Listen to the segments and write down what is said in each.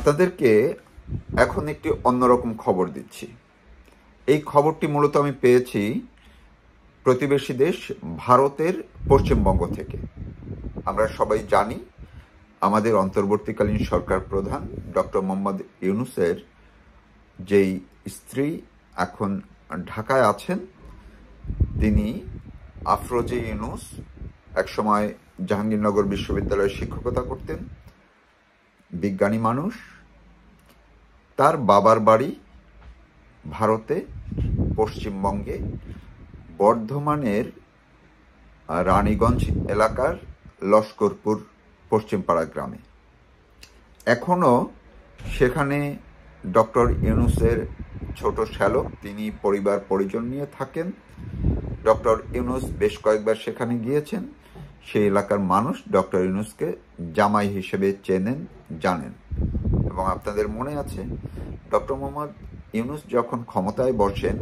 আপনাদেরকে এখন একটি অন্যরকম খবর দিচ্ছি। এই খবরটি মূলত আমি পেয়েছি প্রতিবেশী দেশ ভারতের পশ্চিমবঙ্গ থেকে। আমরা সবাই জানি আমাদের অন্তর্বর্তীকালীন সরকার প্রধান ডক্টর মোহাম্মদ ইউনূসের যেই স্ত্রী এখন ঢাকায় আছেন, তিনি আফরোজা ইউনূস, একসময় জাহাঙ্গীরনগর বিশ্ববিদ্যালয়ে শিক্ষকতা করতেন, বিজ্ঞানী মানুষ। তার বাবার বাড়ি ভারতে পশ্চিমবঙ্গে বর্ধমানের রানীগঞ্জ এলাকার লস্করপুর পশ্চিমপাড়া গ্রামে। এখনও সেখানে ডক্টর ইউনূসের ছোট শ্যালক, তিনি পরিবার পরিজন নিয়ে থাকেন। ডক্টর ইউনূস বেশ কয়েকবার সেখানে গিয়েছেন। সেই এলাকার মানুষ ডক্টর ইউনূসকে জামাই হিসেবে চেনেন, জানেন। এবং আপনাদের মনে আছে, ডক্টর মোহাম্মদ ইউনূস যখন ক্ষমতায় বসেন,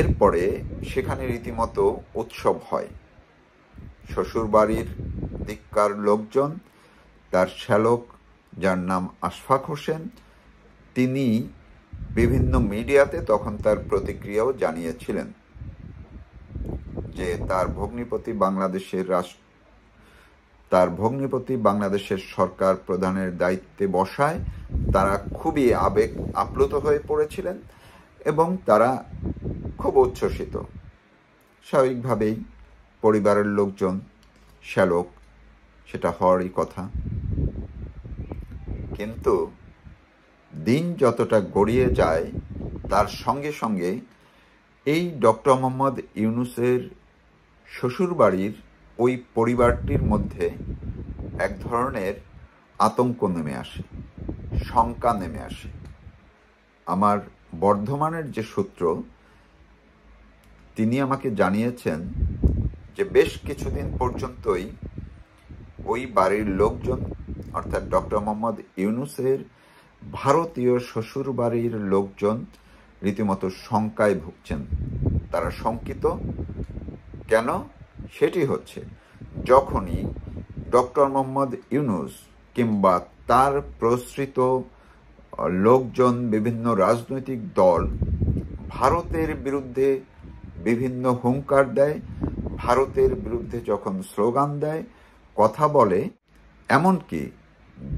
এরপরে সেখানে রীতিমতো উৎসব হয়। শ্বশুরবাড়ির দিককার লোকজন, তার শ্যালক যার নাম আশফাক হোসেন, তিনি বিভিন্ন মিডিয়াতে তখন তার প্রতিক্রিয়াও জানিয়েছিলেন যে তার ভগ্নিপতি বাংলাদেশের সরকার প্রধানের দায়িত্বে বসায় তারা খুবই আবেগ আপ্লুত হয়ে পড়েছিলেন এবং তারা খুব উচ্ছ্বসিত। স্বাভাবিকভাবেই পরিবারের লোকজন, শ্যালক, সেটা হওয়ারই কথা। কিন্তু দিন যতটা গড়িয়ে যায়, তার সঙ্গে সঙ্গে এই ডক্টর মোহাম্মদ ইউনূসের শ্বশুরবাড়ির ওই পরিবারটির মধ্যে এক ধরনের আতঙ্ক নেমে আসে, শঙ্কা নেমে আসে। আমার বর্ধমানের যে সূত্র, তিনি আমাকে জানিয়েছেন যে বেশ কিছুদিন পর্যন্তই ওই বাড়ির লোকজন, অর্থাৎ ডক্টর মোহাম্মদ ইউনূসের ভারতীয় শ্বশুরবাড়ির লোকজন রীতিমতো শঙ্কায় ভুগছেন। তারা শঙ্কিত কেন? সেটি হচ্ছে, যখনই ডক্টর মোহাম্মদ ইউনূস কিংবা তার প্রসৃত লোকজন, বিভিন্ন রাজনৈতিক দল ভারতের বিরুদ্ধে বিভিন্ন হুঙ্কার দেয়, ভারতের বিরুদ্ধে যখন স্লোগান দেয়, কথা বলে, এমনকি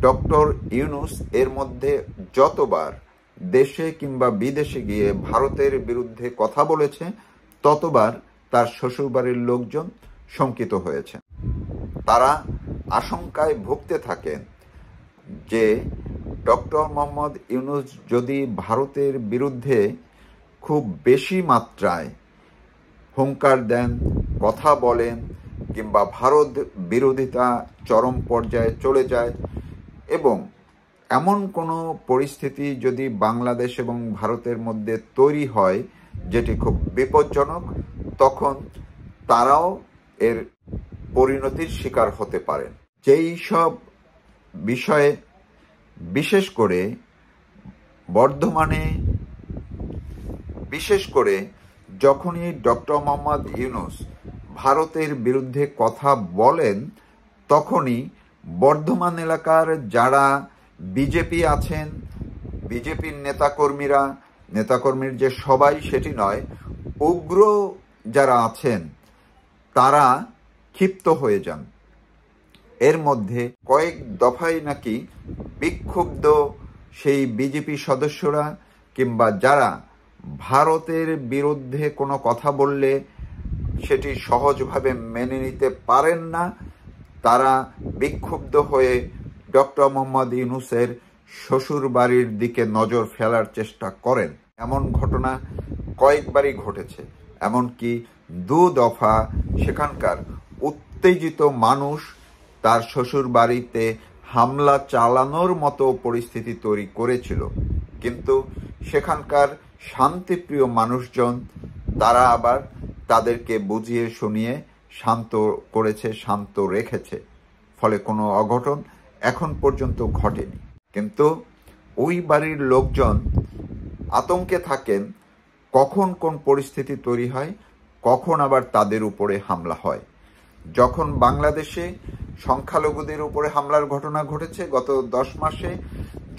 ডক্টর ইউনূস এর মধ্যে যতবার দেশে কিংবা বিদেশে গিয়ে ভারতের বিরুদ্ধে কথা বলেছে, ততবার তার শ্বশুরবাড়ির লোকজন শঙ্কিত হয়েছে। তারা আশঙ্কায় ভুগতে থাকেন যে ডক্টর মোহাম্মদ ইউনূস যদি ভারতের বিরুদ্ধে খুব বেশি মাত্রায় হুঙ্কার দেন, কথা বলেন, কিংবা ভারত বিরোধিতা চরম পর্যায়ে চলে যায় এবং এমন কোনো পরিস্থিতি যদি বাংলাদেশ এবং ভারতের মধ্যে তৈরি হয় যেটি খুব বিপজ্জনক, তখন তারাও এর পরিণতির শিকার হতে পারেন। যেই সব বিষয়ে বিশেষ করে বর্ধমানে, বিশেষ করে যখনই ডক্টর মোহাম্মদ ইউনূস ভারতের বিরুদ্ধে কথা বলেন, তখনই বর্ধমান এলাকার যারা বিজেপি আছেন, বিজেপির নেতাকর্মীর যে সবাই সেটি নয়, উগ্র যারা আছেন, তারা ক্ষিপ্ত হয়ে যান। এর মধ্যে কয়েক দফায় নাকি বিক্ষুব্ধ সেই বিজেপি সদস্যরা কিংবা যারা ভারতের বিরুদ্ধে কোনো কথা বললে সেটি সহজভাবে মেনে নিতে পারেন না, তারা বিক্ষুব্ধ হয়ে ডক্টর মোহাম্মদ ইউনূসের শ্বশুর বাড়ির দিকে নজর ফেলার চেষ্টা করেন। এমন ঘটনা কয়েকবারই ঘটেছে। এমনকি 2 দফা সেখানকার উত্তেজিত মানুষ তার শ্বশুর বাড়িতে হামলা চালানোর মতো পরিস্থিতি তৈরি করেছিল। কিন্তু সেখানকার শান্তিপ্রিয় মানুষজন, তারা আবার তাদেরকে বুঝিয়ে শুনিয়ে শান্ত করেছে, শান্ত রেখেছে। ফলে কোনো অঘটন এখন পর্যন্ত ঘটেনি। কিন্তু ওই বাড়ির লোকজন আতঙ্কে থাকেন কখন কোন পরিস্থিতি তৈরি হয়, কখন আবার তাদের উপরে হামলা হয়। যখন বাংলাদেশে সংখ্যালঘুদের উপরে হামলার ঘটনা ঘটেছে গত 10 মাসে,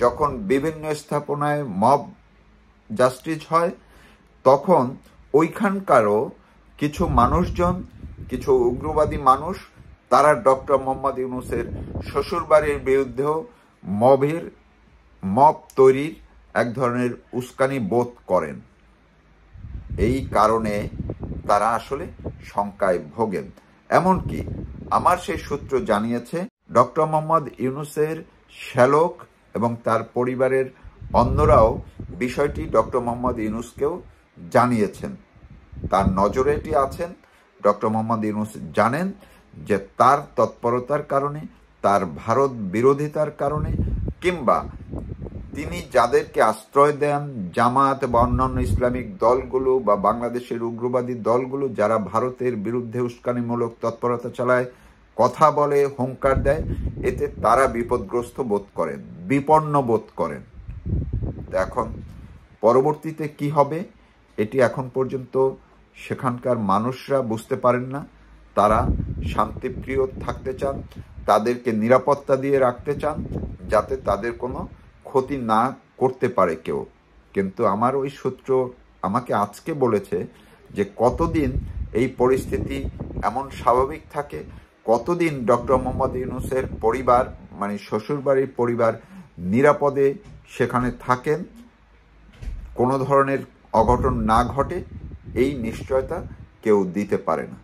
যখন বিভিন্ন স্থাপনায় মব জাস্টিস হয়, তখন ওইখানকারও কিছু মানুষজন, কিছু উগ্রবাদী মানুষ, তারা ডক্টর মোহাম্মদ ইউনূসের শ্বশুরবাড়ির বিরুদ্ধেও মব তৈরির এক ধরনের উস্কানি বোধ করেন। এই কারণে তারা আসলে শঙ্কায় ভোগেন। এমনকি আমার সেই সূত্র জানিয়েছে, ডক্টর মোহাম্মদ ইউনূসের শ্যালক এবং তার পরিবারের অন্যরাও বিষয়টি ডক্টর মোহাম্মদ ইউনূসকেও জানিয়েছেন। তার নজরে এটি আছেন। ডক্টর মোহাম্মদ ইউনূস জানেন যে তার তৎপরতার কারণে, তার ভারত বিরোধিতার কারণে, কিংবা তিনি যাদেরকে আশ্রয় দেন, জামাত বা অন্যান্য ইসলামিক দলগুলো বা বাংলাদেশের উগ্রবাদী দলগুলো যারা ভারতের বিরুদ্ধে উস্কানিমূলক তৎপরতা চালায়, কথা বলে, হুঙ্কার দেয়, এতে তারা বিপদগ্রস্ত বোধ করেন, বিপন্ন বোধ করেন। এখন পরবর্তীতে কি হবে এটি এখন পর্যন্ত সেখানকার মানুষরা বুঝতে পারেন না। তারা শান্তিপ্রিয় থাকতে চান, তাদেরকে নিরাপত্তা দিয়ে রাখতে চান, যাতে তাদের কোনো ক্ষতি না করতে পারে কেউ। কিন্তু আমার ওই সূত্র আমাকে আজকে বলেছে যে কতদিন এই পরিস্থিতি এমন স্বাভাবিক থাকে, কতদিন ডক্টর মোহাম্মদ ইউনূসের পরিবার, মানে শ্বশুরবাড়ির পরিবার নিরাপদে সেখানে থাকেন, কোনো ধরনের অঘটন না ঘটে, এই নিশ্চয়তা কেউ দিতে পারে না।